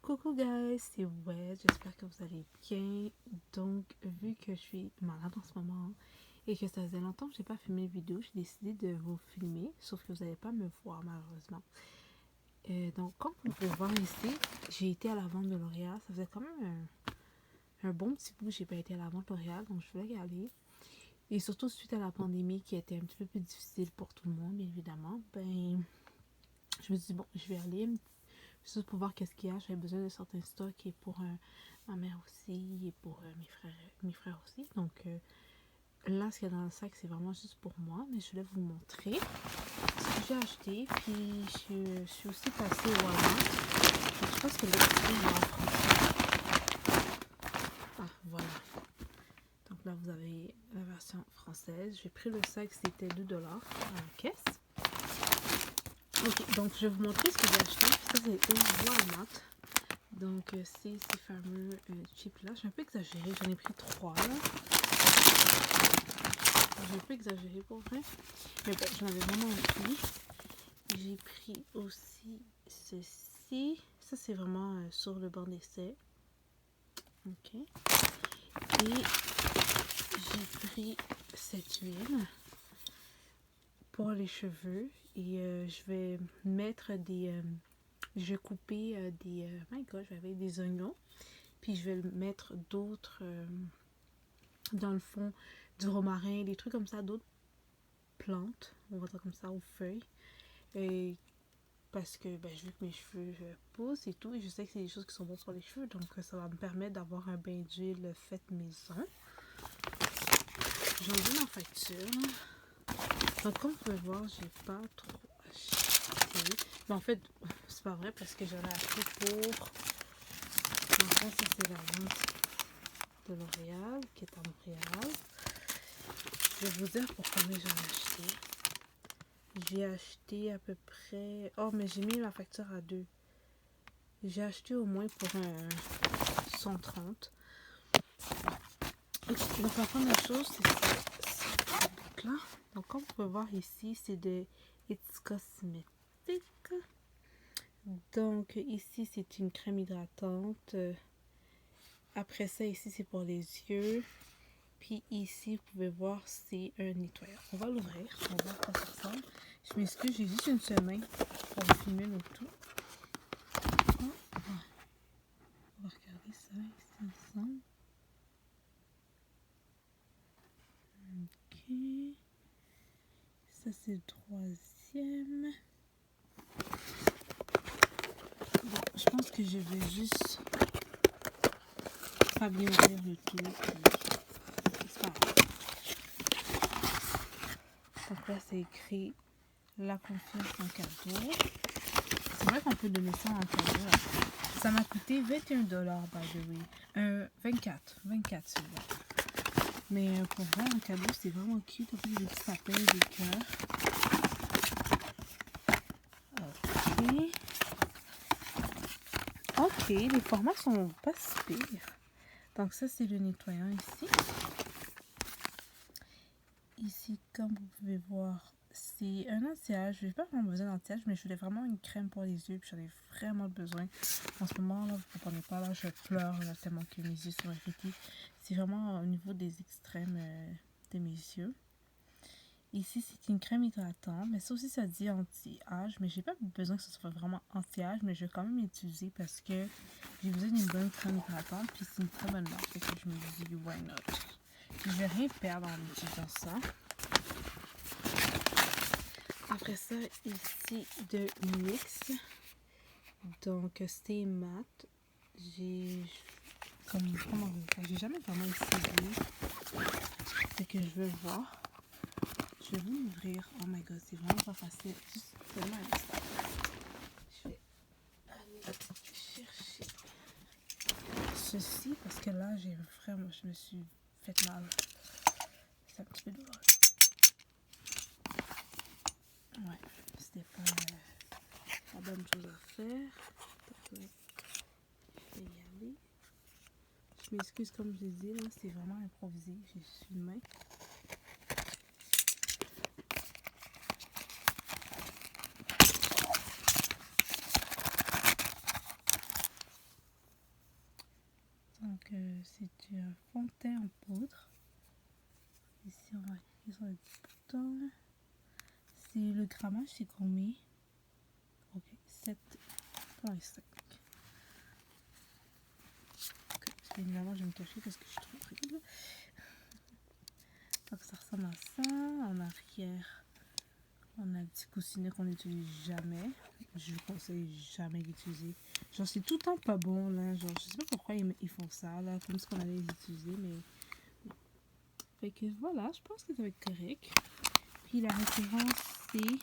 Coucou guys, c'est ouais, j'espère que vous allez bien. Donc, vu que je suis malade en ce moment et que ça faisait longtemps que j'ai pas filmé de vidéo, j'ai décidé de vous filmer, sauf que vous n'allez pas me voir malheureusement. Donc, comme vous pouvez voir ici, j'ai été à la vente de L'Oréal. Ça faisait quand même un bon petit bout que j'ai pas été à la vente de L'Oréal, donc je voulais y aller. Et surtout suite à la pandémie qui était un petit peu plus difficile pour tout le monde, bien évidemment, ben, je me suis dit, bon, je vais aller juste pour voir qu'est-ce qu'il y a. J'avais besoin de certains stocks et pour ma mère aussi et pour mes frères aussi. Donc là, ce qu'il y a dans le sac, c'est vraiment juste pour moi. Mais je voulais vous montrer ce que j'ai acheté. Puis je suis aussi passée au Walmart. Je pense que le prix est en français. Ah, voilà. Donc là, vous avez la version française. J'ai pris le sac, c'était 2$ à la caisse. Ok, donc je vais vous montrer ce que j'ai acheté. Ça, c'est au Walmart. Donc, c'est ces fameux chips là. J'ai un peu exagéré. J'en ai pris 3 là. J'ai un peu exagéré pour vrai. Mais bon, j'en avais vraiment envie. J'ai pris aussi ceci. Ça, c'est vraiment sur le banc d'essai. Ok. Et j'ai pris cette huile pour les cheveux. Et je vais mettre des... je vais couper des... my god, je vais avec des oignons. Puis je vais mettre d'autres... dans le fond, du romarin, des trucs comme ça, d'autres plantes, on va dire comme ça, aux feuilles. Et parce que ben, je veux que mes cheveux poussent et tout. Et je sais que c'est des choses qui sont bonnes pour les cheveux. Donc ça va me permettre d'avoir un bain d'huile fait maison. J'ai enlevé ma facture. Donc comme vous pouvez voir, j'ai pas trop acheté. Mais en fait, c'est pas vrai parce que j'en ai acheté pour... En fait, ça c'est la vente de L'Oréal qui est à Montréal. Je vais vous dire pour combien j'en ai acheté. J'ai acheté à peu près... Oh, mais j'ai mis la facture à 2. J'ai acheté au moins pour un 130. Donc la première chose, c'est ce bout-là. Donc comme vous pouvez voir ici, c'est de It's Cosmetic. Donc ici, c'est une crème hydratante. Après ça, ici, c'est pour les yeux. Puis ici, vous pouvez voir, c'est un nettoyeur. On va l'ouvrir. On va voir quoi ça ressemble. Je m'excuse, j'ai juste une semaine pour vous filmer le tout. Oh, on va regarder ça ici ensemble. Ok. Ça, c'est le troisième. Bon, je pense que je vais juste pas bien ouvrir le tout. C'est pas grave. Donc là, c'est écrit la confiance en cadeau. C'est vrai qu'on peut donner ça en cadeau. Ça m'a coûté 21$, by the way. 24 celui-là. Mais pour voir un cadeau, c'est vraiment cute. En plus, des petits sapins, des cœurs. Ok, les formats sont pas si pires. Donc ça, c'est le nettoyant ici. Ici, comme vous pouvez voir, c'est un anti-âge. Je n'ai pas vraiment besoin d'anti-âge, mais je voulais vraiment une crème pour les yeux. Puis j'en ai vraiment besoin. En ce moment, là, vous ne comprenez pas, là, je pleure là, tellement que mes yeux sont irrités. C'est vraiment au niveau des extrêmes de mes yeux. Ici, c'est une crème hydratante, mais ça aussi, ça dit anti-âge. Mais j'ai pas besoin que ce soit vraiment anti-âge, mais je vais quand même l'utiliser parce que j'ai besoin d'une bonne crème hydratante. Puis c'est une très bonne marque, fait que je me dis, why not? Puis je vais rien perdre en utilisant ça. Après ça, ici, de NYX. Donc, Stay Matte. J'ai jamais vraiment essayé. C'est que je veux voir. Je vais vous l'ouvrir. Oh my god, c'est vraiment pas facile. Juste seulement un instant. Je vais aller chercher ceci parce que là, je me suis fait mal. C'est un petit peu douloureux. Ouais, c'était pas la bonne chose à faire. Donc, ouais, je vais y aller. Je m'excuse, comme je l'ai dit, là, c'est vraiment improvisé. J'ai juste une main. c'est un fond de teint en poudre. Ici, on va cliquer sur le petit bouton. C'est le grammage, c'est combien? Ok, 7,5. Ok, évidemment, je vais me cacher parce que je suis trop horrible. Donc, ça ressemble à ça. En arrière, on a un petit coussinet qu'on n'utilise jamais. Je vous conseille jamais d'utiliser. Genre, c'est tout le temps pas bon, là. Genre, je sais pas pourquoi ils font ça, là. Comme ce qu'on allait les utiliser, mais... Fait que voilà, je pense que ça va être correct. Puis la référence, c'est...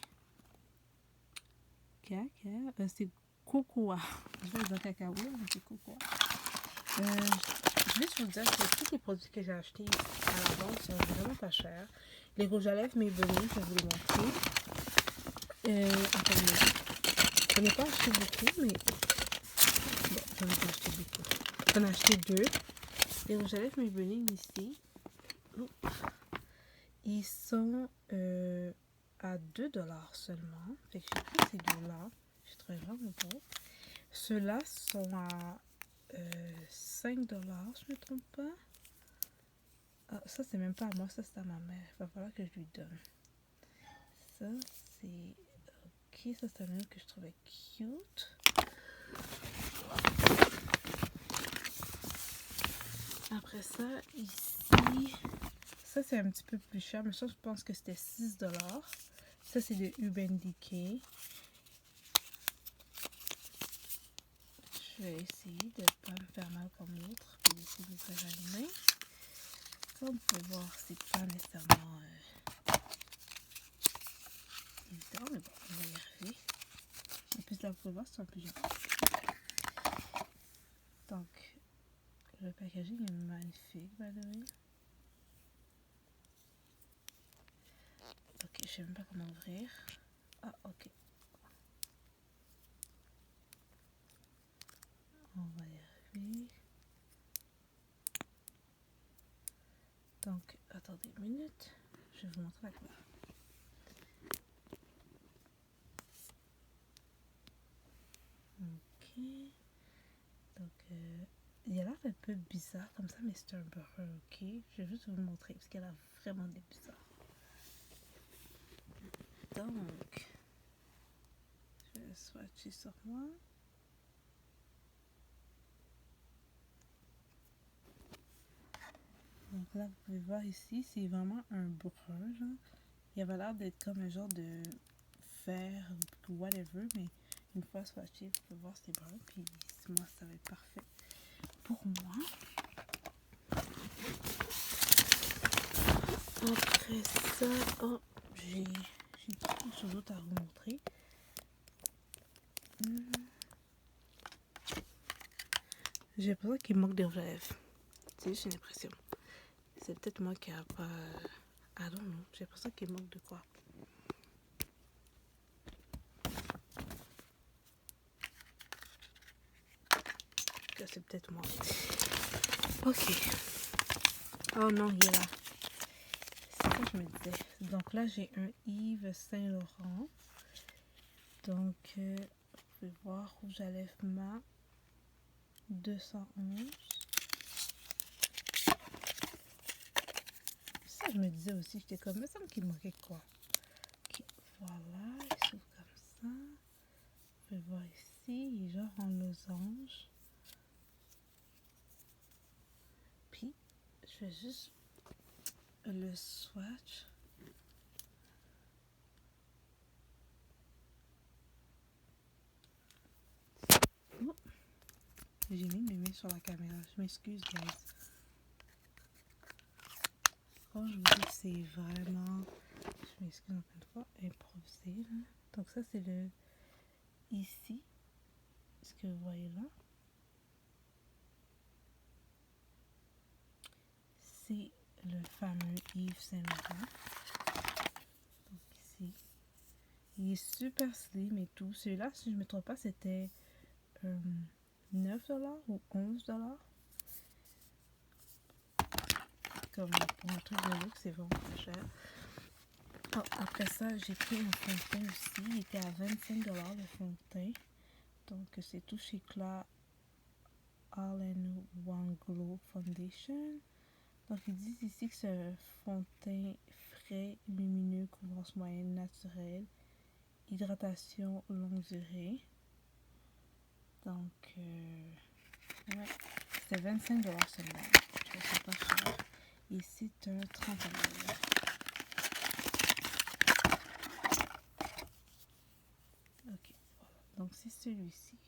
c'est cocoa. Je vais dire cacao, mais c'est cocoa. Je vais vous dire que tous les produits que j'ai achetés à la vente sont vraiment pas chers. Les rouges à lèvres Maybelline, je vais vous les montrer. Attendez. Je n'ai pas acheté beaucoup, mais... Bon, j'en ai pas acheté beaucoup. J'en ai acheté 2. Les rouges à lèvres Maybelline ici, ils sont à 2$ seulement. Fait que j'ai pris ces deux-là. Je trouve vraiment beau. Ceux-là sont à 5$, je me trompe pas. Ah, ça c'est même pas à moi, ça c'est à ma mère. Il va falloir que je lui donne. Ça c'est... Ok, ça c'est un autre que je trouvais cute. Après ça, ici... Ça c'est un petit peu plus cher, mais ça je pense que c'était 6$. Ça c'est de Urban Decay. Je vais essayer de ne pas me faire mal comme l'autre. Puis essayer d'ouvrir la main. Comme vous pouvez voir, c'est pas nécessairement évident, mais bon, on va y arriver. En plus, là, vous pouvez voir, c'est un peu joli. Donc, le packaging est magnifique, by the way. Ok, je sais même pas comment ouvrir. Ah, ok. On va y arriver. Donc, attendez une minute. Je vais vous montrer la couleur. Ok. Donc, il a l'air un peu bizarre comme ça, mais c'est un brun, ok. Je vais juste vous montrer parce qu'elle a vraiment des bizarres. Donc, je vais swatcher sur moi. Donc là, vous pouvez voir ici, c'est vraiment un brun, genre. Il avait l'air d'être comme un genre de fer ou whatever, mais une fois swatché, vous pouvez voir c'est brun. Puis moi, ça va être parfait pour moi. Après ça, oh, j'ai quelque chose d'autre à vous montrer. J'ai l'impression qu'il manque de rêves. Tu sais, j'ai l'impression. C'est peut-être moi qui a pas... Ah non, non, j'ai l'impression qu'il manque de quoi. C'est peut-être moi. Ok. Oh non, il est là. C'est ça que je me disais. Donc là, j'ai un Yves Saint Laurent. Donc, vous pouvez voir, rouge à lèvres mat 211. Ça, je me disais aussi, j'étais comme, il me semble qu'il manquait quoi. Ok, voilà, il s'ouvre comme ça. Vous pouvez voir ici, il est genre en losange. Puis, je vais juste le swatch. Oh. J'ai mis mes mains sur la caméra, je m'excuse, guys. Quand je vous dis que c'est vraiment, je m'excuse encore une fois, improvisé. Là. Donc ça, c'est le ici, ce que vous voyez là. C'est le fameux Yves Saint Laurent. Donc ici, il est super slim et tout. Celui-là, si je ne me trompe pas, c'était 9$ ou 11$. Comme pour un truc de luxe, c'est vraiment pas cher. Oh, après ça, j'ai pris un fond de teint aussi. Il était à 25$ le fond de teint. Donc c'est tout chez Éclat All-in-One Glow Foundation. Donc, ils disent ici que c'est un fond de teint frais, lumineux, couvrance moyenne, naturelle, hydratation longue durée. Donc, ouais, c'est 25$ seulement. Je trouve ça pas cher. Et c'est un 30 ml. Ok, voilà. Donc, c'est celui-ci.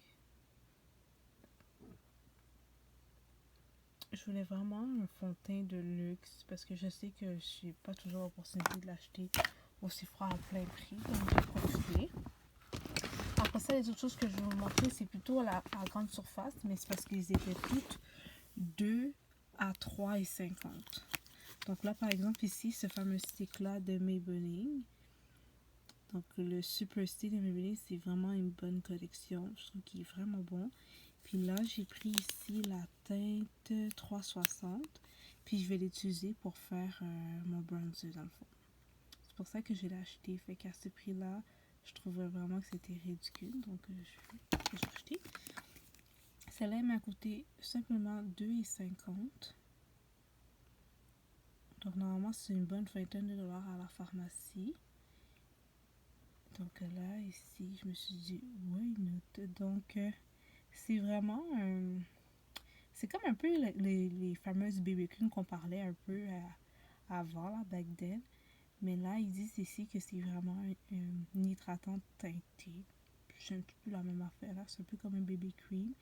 Je voulais vraiment un fond de teint de luxe parce que je sais que je n'ai pas toujours l'opportunité de l'acheter aussi froid à plein prix. Donc, j'ai profité. Après ça, les autres choses que je vais vous montrer, c'est plutôt à grande surface, mais c'est parce qu'ils étaient toutes 2 à 3,50. Donc là, par exemple, ici, ce fameux stick-là de Maybelline. Donc, le Super Stick de Maybelline, c'est vraiment une bonne collection. Je trouve qu'il est vraiment bon. Puis là, j'ai pris ici la teinte 360. Puis je vais l'utiliser pour faire mon bronzer dans le fond. C'est pour ça que je l'ai acheté. Fait qu'à ce prix-là, je trouvais vraiment que c'était ridicule. Donc, je l'ai acheté. Celle-là m'a coûté simplement 2,50. Donc, normalement, c'est une bonne vingtaine de dollars à la pharmacie. Donc là, ici, je me suis dit, why not? Donc, c'est vraiment c'est comme un peu les fameuses BB cream qu'on parlait un peu avant, là, back then. Mais là, ils disent ici que c'est vraiment une hydratante teintée. C'est un petit peu la même affaire là. C'est un peu comme un BB cream.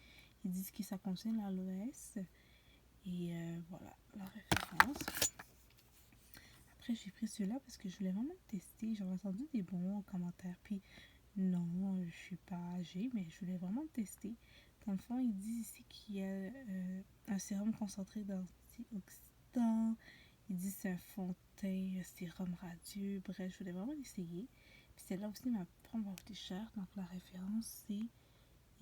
Ils disent que ça contient l'aloès. Et voilà, la référence. Après, j'ai pris celui-là parce que je voulais vraiment tester. J'avais entendu des bons commentaires. Puis, non, je suis pas âgée, mais je voulais vraiment tester. Dans le fond, ils disent ici qu'il y a un sérum concentré d'antioxydants. Ils disent que c'est un fond de teint, un sérum radieux. Bref, je voulais vraiment l'essayer. Puis celle-là aussi m'a vraiment coûté cher. Donc la référence, c'est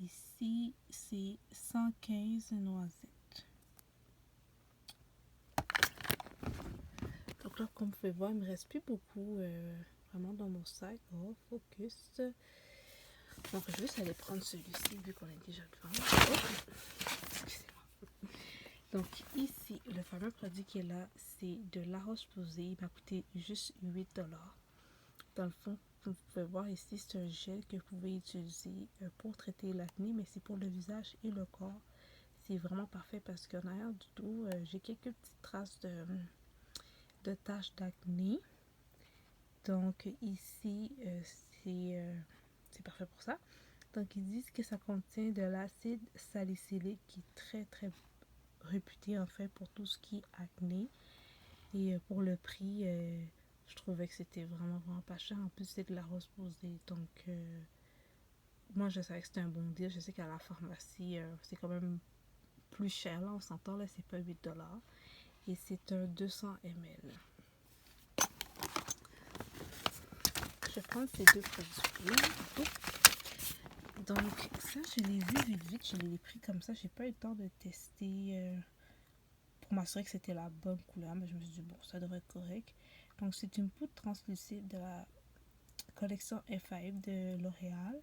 ici, c'est 115 noisettes. Donc là, comme vous pouvez voir, il me reste plus beaucoup vraiment dans mon sac. Oh, focus. Donc je vais juste aller prendre celui-ci vu qu'on est déjà devant. Oh. Excusez-moi. Donc ici, le fameux produit qui est là, c'est de La Roche-Posay. Il m'a coûté juste 8$. Dans le fond, vous pouvez voir ici, c'est un gel que vous pouvez utiliser pour traiter l'acné, mais c'est pour le visage et le corps. C'est vraiment parfait parce qu'en arrière du dos, j'ai quelques petites traces de taches d'acné. Donc ici, c'est parfait pour ça. Donc ils disent que ça contient de l'acide salicylique qui est très très réputé en fait pour tout ce qui est acné. Et pour le prix, je trouvais que c'était vraiment pas cher. En plus, c'est de La Roche-Posay. Donc moi je savais que c'était un bon deal. Je sais qu'à la pharmacie, c'est quand même plus cher. Là, on s'entend, là, c'est pas 8$. Et c'est un 200 ml. Je vais prendre ces deux produits. Donc, ça, je l'ai vu vite. Je l'ai pris comme ça. J'ai pas eu le temps de tester pour m'assurer que c'était la bonne couleur. Mais je me suis dit, bon, ça devrait être correct. Donc, c'est une poudre translucide de la collection F5 de L'Oréal.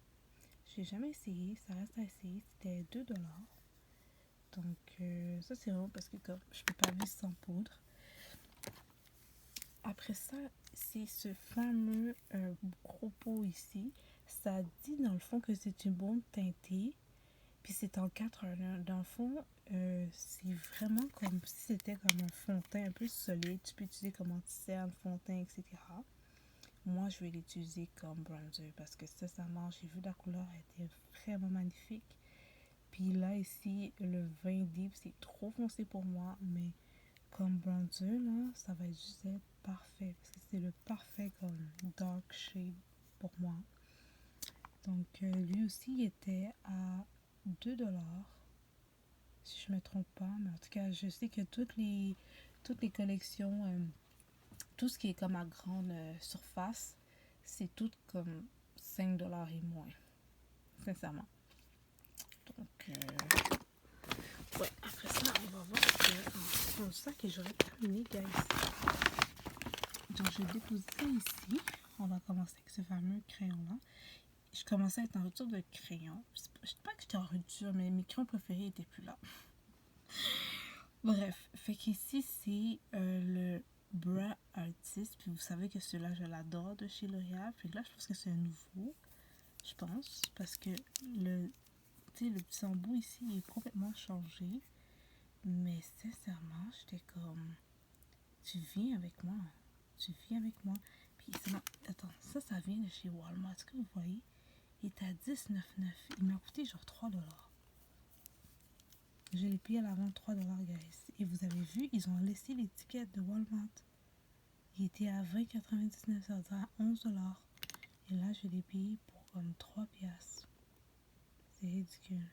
J'ai jamais essayé. Ça reste à essayer. C'était 2$. Donc, ça, c'est vraiment parce que comme je peux pas vivre sans poudre. Après ça, c'est ce fameux gros pot ici. Ça dit dans le fond que c'est une bombe teintée. Puis c'est en 4 heures. Dans le fond, c'est vraiment comme si c'était comme un fond de teint un peu solide. Tu peux utiliser comme anti-cerne, fond de teint, etc. Moi, je vais l'utiliser comme bronzer parce que sincèrement, j'ai vu la couleur, elle était vraiment magnifique. Puis là, ici, le vin deep, c'est trop foncé pour moi, mais comme bronzer, là, ça va juste être parfait. Parce que c'est le parfait comme dark shade pour moi. Donc, lui aussi, il était à 2$. Si je me trompe pas. Mais en tout cas, je sais que toutes les collections, tout ce qui est comme à grande surface, c'est tout comme 5$ et moins. Sincèrement. Donc, ouais, après ça, on va voir que dans le sac et j'aurais terminé, guys. Donc, je dépose ça ici. On va commencer avec ce fameux crayon-là. Je commençais à être en rupture de crayon. Je ne sais pas que j'étais en rupture, mais mes crayons préférés n'étaient plus là. Bref, fait qu'ici, c'est le Bra Artist. Puis vous savez que celui-là, je l'adore de chez L'Oréal. Puis là, je pense que c'est un nouveau. Je pense. Parce que le petit embout ici, il est complètement changé. Mais sincèrement, j'étais comme... Tu viens avec moi. Tu viens avec moi. Puis attends, ça vient de chez Walmart. Est-ce que vous voyez? Il est à 19,9. Il m'a coûté genre 3$. Je l'ai payé à la vente 3$, guys. Et vous avez vu, ils ont laissé l'étiquette de Walmart. Il était à 20,99, ça veut dire à 11$. Et là, je l'ai payé pour comme 3$. C'est ridicule.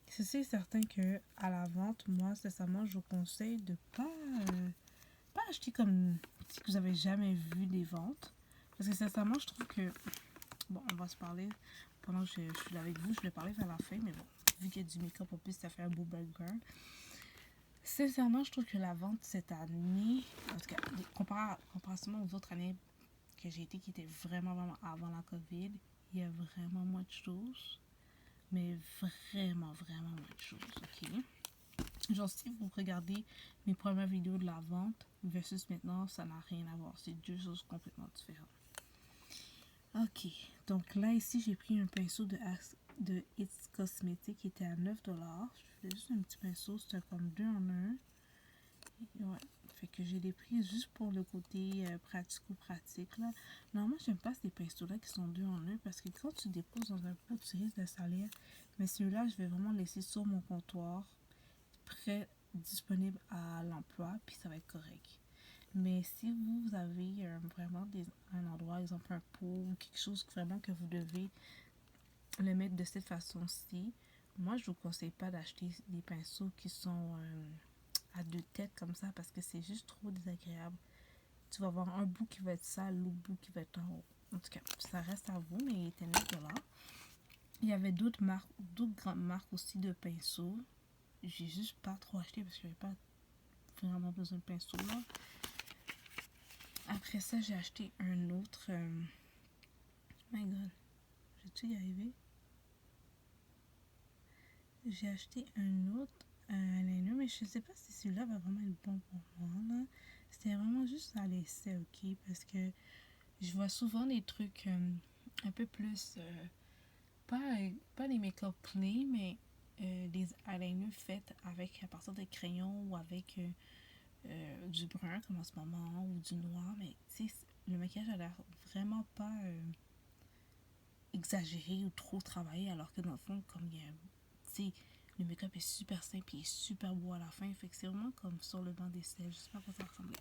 C'est certain que à la vente, moi, sincèrement, je vous conseille de pas acheter comme si vous avez jamais vu des ventes. Parce que sincèrement, je trouve que... Bon, on va se parler pendant que je suis là avec vous. Je vais parler vers la fin, mais bon, vu qu'il y a du make-up en plus, ça fait un beau background. Sincèrement, je trouve que la vente cette année, en tout cas, comparativement aux autres années que j'ai été, qui étaient vraiment avant la COVID, il y a vraiment moins de choses. Mais vraiment moins de choses, ok? Genre, si vous regardez mes premières vidéos de la vente versus maintenant, ça n'a rien à voir. C'est deux choses complètement différentes. Ok, donc là, ici, j'ai pris un pinceau de It's Cosmetics qui était à 9$. Je fais juste un petit pinceau, c'était comme 2 en 1. Ouais, fait que j'ai les pris juste pour le côté pratico-pratique, là. Normalement, j'aime pas ces pinceaux-là qui sont 2 en 1 parce que quand tu déposes dans un pot, tu risques de salir. Mais celui-là, je vais vraiment laisser sur mon comptoir, prêt, disponible à l'emploi, puis ça va être correct. Mais si vous avez vraiment un endroit, exemple un pot ou quelque chose vraiment que vous devez le mettre de cette façon-ci, moi, je vous conseille pas d'acheter des pinceaux qui sont à deux têtes comme ça parce que c'est juste trop désagréable. Tu vas avoir un bout qui va être sale, l'autre bout qui va être en haut. En tout cas, ça reste à vous, mais il était 9$. Il y avait d'autres grandes marques aussi de pinceaux. J'ai juste pas trop acheté parce que j'avais pas vraiment besoin de pinceaux là. Après ça, j'ai acheté un autre. My God, j'ai-tu y arrivé? J'ai acheté un autre eyeliner, mais je sais pas si celui-là va vraiment être bon pour moi. Là. C'était vraiment juste à l'essai, ok? Parce que je vois souvent des trucs un peu plus. Pas des make-up clés, mais des eyeliners faits avec à partir de crayons ou avec du brun, comme en ce moment, ou du noir. Mais tu sais, le maquillage a l'air vraiment pas exagéré ou trop travaillé, alors que dans le fond, comme il y a. Tu sais, le make-up est super simple et super beau à la fin. Fait que c'est vraiment comme sur le banc d'essai. Je sais pas à quoi ça ressemblait.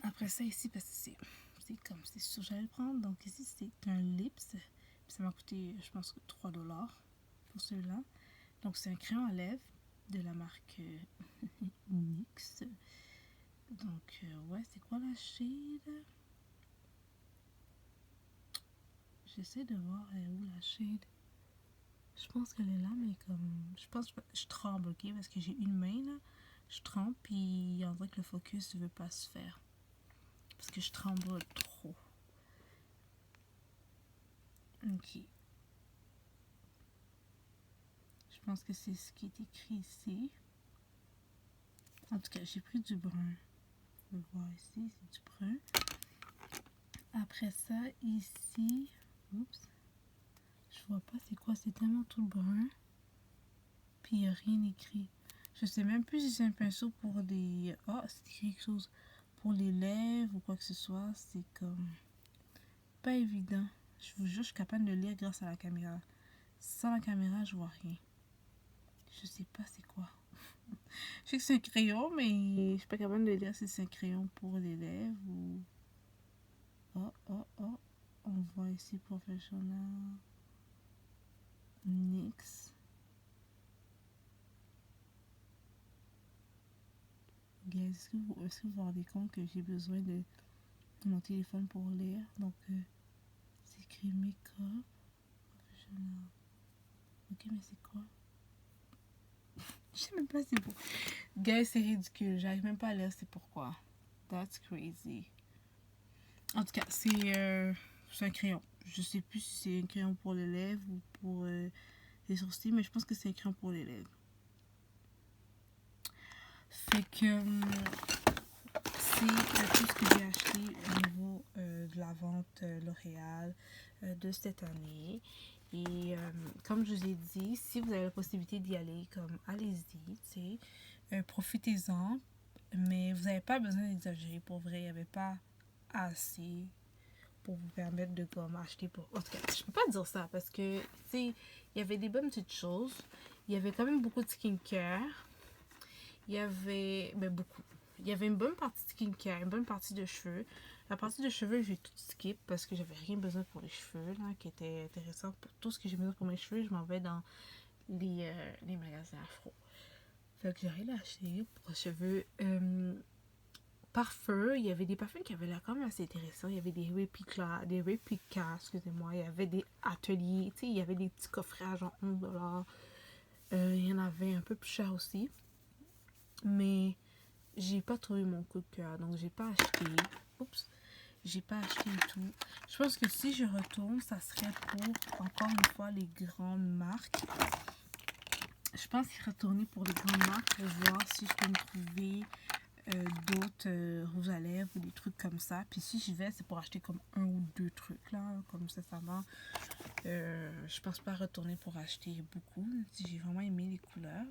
Après ça, ici, parce que c'est comme c'est sûr que j'allais le prendre. Donc ici, c'est un lips. Ça m'a coûté, je pense, 3$ pour celui-là. Donc c'est un crayon à lèvres de la marque NYX. Donc ouais, c'est quoi la shade? J'essaie de voir où la shade. Je pense qu'elle est là, mais comme... Je pense que je tremble, ok? Parce que j'ai une main, là. Je tremble, puis on dirait que le focus ne veut pas se faire. Parce que je tremble trop. Ok. Je pense que c'est ce qui est écrit ici. En tout cas, j'ai pris du brun. Vous pouvez voir ici, c'est du brun. Après ça, ici... Oups. Je vois pas c'est quoi, c'est tellement tout brun. Puis il n'y a rien écrit. Je sais même plus si c'est un pinceau pour des... Oh, c'est écrit quelque chose pour les lèvres ou quoi que ce soit. C'est comme... Pas évident. Je vous jure, je suis capable de lire grâce à la caméra. Sans la caméra, je vois rien. Je sais pas c'est quoi. Je sais que c'est un crayon, mais je suis pas capable de lire si c'est un crayon pour les lèvres ou... Oh. On voit ici Professional NYX. Guys, est-ce que vous vous rendez compte que j'ai besoin de mon téléphone pour lire? Donc, c'est écrit make-up Professional. Ok, mais c'est quoi? Je sais même pas c'est pour. Guys, c'est ridicule. J'arrive même pas à lire c'est pourquoi. That's crazy. En tout cas, c'est un crayon. Je sais plus si c'est un crayon pour les lèvres ou pour les sourcils, mais je pense que c'est écrit pour les lèvres. Fait que c'est tout ce que j'ai acheté au niveau de la vente L'Oréal de cette année. Et comme je vous ai dit, si vous avez la possibilité d'y aller, comme allez-y, tu sais, profitez-en, mais vous n'avez pas besoin d'exagérer. Pour vrai, il n'y avait pas assez pour vous permettre de comme acheter pour... En tout cas, je peux pas dire ça parce que, tu sais, il y avait des bonnes petites choses. Il y avait quand même beaucoup de skincare. Il y avait... Ben, beaucoup. Il y avait une bonne partie de skincare, une bonne partie de cheveux. La partie de cheveux, j'ai tout skip parce que j'avais rien besoin pour les cheveux, là, qui était intéressant. Pour tout ce que j'ai besoin pour mes cheveux, je m'en vais dans les magasins afro. Fait que j'ai rien acheté pour les cheveux. Parfum, il y avait des parfums qui avaient l'air quand même assez intéressants. Il y avait des réplicas, excusez-moi. Il y avait des ateliers, tu sais, il y avait des petits coffrets à genre 11$. Il y en avait un peu plus cher aussi. Mais j'ai pas trouvé mon coup de cœur, donc j'ai pas acheté. Oups, j'ai pas acheté du tout. Je pense que si je retourne, ça serait pour, encore une fois, les grandes marques. Je pense y retourner pour les grandes marques pour voir si je peux me trouver d'autres rouges à lèvres ou des trucs comme ça. Puis si j'y vais, c'est pour acheter comme un ou deux trucs là, comme ça va. Je pense pas retourner pour acheter beaucoup. Si j'ai vraiment aimé les couleurs.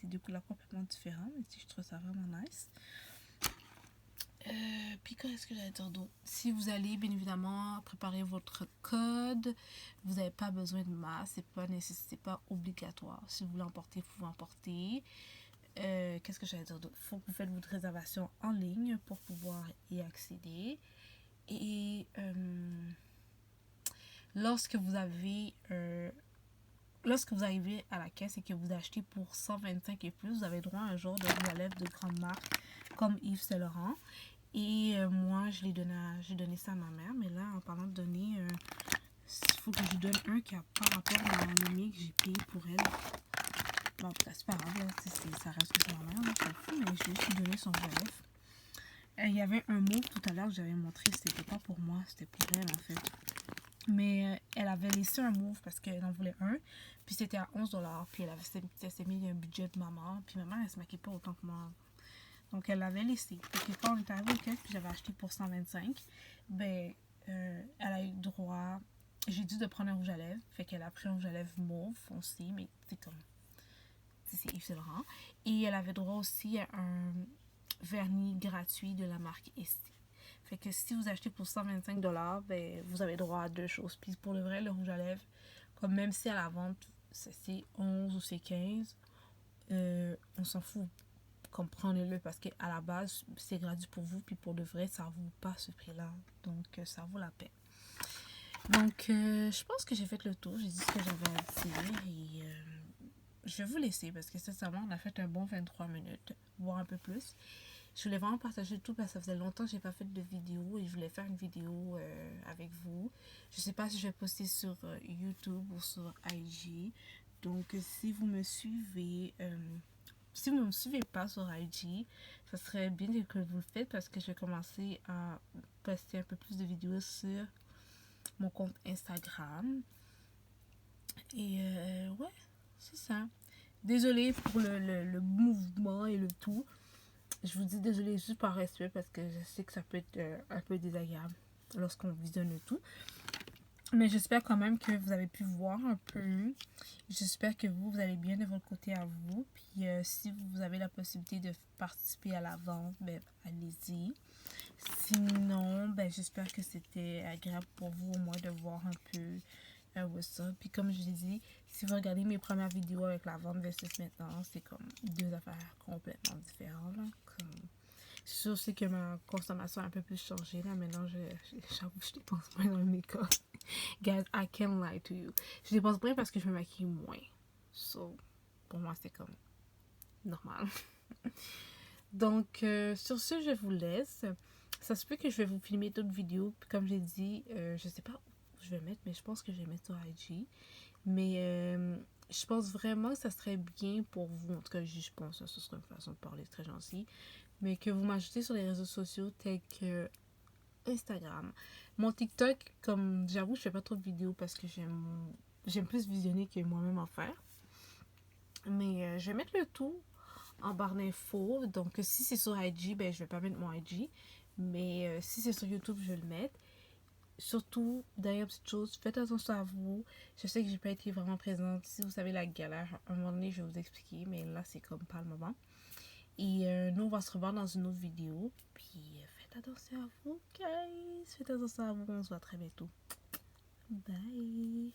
C'est deux couleurs complètement différentes. Et si je trouve ça vraiment nice. Puis qu'est-ce que j'allais dire d'autre? Si vous allez bien évidemment préparer votre code, vous n'avez pas besoin de masque, c'est pas obligatoire. Si vous voulez emporter, vous pouvez emporter. Qu'est-ce que j'allais dire d'autre? Il faut que vous faites votre réservation en ligne pour pouvoir y accéder. Et lorsque vous arrivez à la caisse et que vous achetez pour 125 et plus, vous avez droit à un jour de rouge à lèvres de grande marque comme Yves Saint Laurent. Et moi, j'ai donné ça à ma mère. Mais là, en parlant de donner, il faut que je lui donne un qui a par rapport à le mien que j'ai payé pour elle. Bon, en tout cas, c'est pas grave, là, ça reste que c'est ma mère, là, je m'en fous, mais je vais juste lui donner son rouge à lèvres. Il y avait un mot tout à l'heure que j'avais montré, c'était pas pour moi, c'était pour elle en fait. Mais elle avait laissé un mauve parce qu'elle en voulait un. Puis c'était à 11$. Puis elle s'est mis un budget de maman. Puis maman, elle se maquille pas autant que moi. Donc elle l'avait laissé. Puis quand on est arrivé au caisse, puis j'avais acheté pour 125, ben elle a eu droit. J'ai dû de prendre un rouge à lèvres. Fait qu'elle a pris un rouge à lèvres mauve foncé, mais c'est comme. C'est Yves Saint Laurent. Et elle avait droit aussi à un vernis gratuit de la marque Estée. Fait que si vous achetez pour 125$, ben, vous avez droit à deux choses. Puis pour le vrai, le rouge à lèvres, comme même si à la vente, c'est 11 ou c'est 15, on s'en fout. Comprenez-le parce qu'à la base, c'est gratuit pour vous. Puis pour le vrai, ça vaut pas ce prix-là. Donc, ça vaut la peine. Donc, je pense que j'ai fait le tour. J'ai dit ce que j'avais à dire. Et je vais vous laisser parce que sincèrement, on a fait un bon 23 minutes, voire un peu plus. Je voulais vraiment partager tout parce que ça faisait longtemps que j'ai pas fait de vidéo et je voulais faire une vidéo avec vous. Je sais pas si je vais poster sur YouTube ou sur IG. Donc si vous me suivez, si vous ne me suivez pas sur IG, ça serait bien que vous le faites parce que je vais commencer à poster un peu plus de vidéos sur mon compte Instagram. Et ouais, c'est ça. Désolée pour le mouvement et le tout. Je vous dis désolé juste par respect parce que je sais que ça peut être un peu désagréable lorsqu'on visionne le tout. Mais j'espère quand même que vous avez pu voir un peu. J'espère que vous allez bien de votre côté à vous. Puis si vous avez la possibilité de participer à la vente, ben allez-y. Sinon, ben j'espère que c'était agréable pour vous au moins de voir un peu ça. Puis comme je l'ai dit, si vous regardez mes premières vidéos avec la vente versus maintenant, c'est comme deux affaires complètement différentes. Là. C'est sûr aussi que ma consommation a un peu plus changé. Là. Maintenant, j'avoue, je dépense moins dans le make-up. Guys, I can't lie to you. Je dépense moins parce que je me maquille moins. So, pour moi, c'est comme normal. Donc, sur ce, je vous laisse. Ça se peut que je vais vous filmer d'autres vidéos. Puis comme j'ai dit, je sais pas où je vais mettre, mais je pense que je vais mettre sur IG. Mais je pense vraiment que ça serait bien pour vous. En tout cas, je pense que ce serait une façon de parler très gentille. Mais que vous m'ajoutez sur les réseaux sociaux tels que Instagram. Mon TikTok, comme j'avoue, je fais pas trop de vidéos parce que j'aime j'aime plus visionner que moi-même en faire. Mais je vais mettre le tout en barre d'infos. Donc, si c'est sur IG, ben, je vais pas mettre mon IG. Mais si c'est sur YouTube, je vais le mettre. Surtout, dernière petite chose, faites attention à vous. Je sais que j'ai pas été vraiment présente. Si vous savez la galère, à un moment donné, je vais vous expliquer. Mais là, c'est comme pas le moment. Et nous, on va se revoir dans une autre vidéo. Puis, faites attention à vous, guys. Faites attention à vous. On se voit très bientôt. Bye.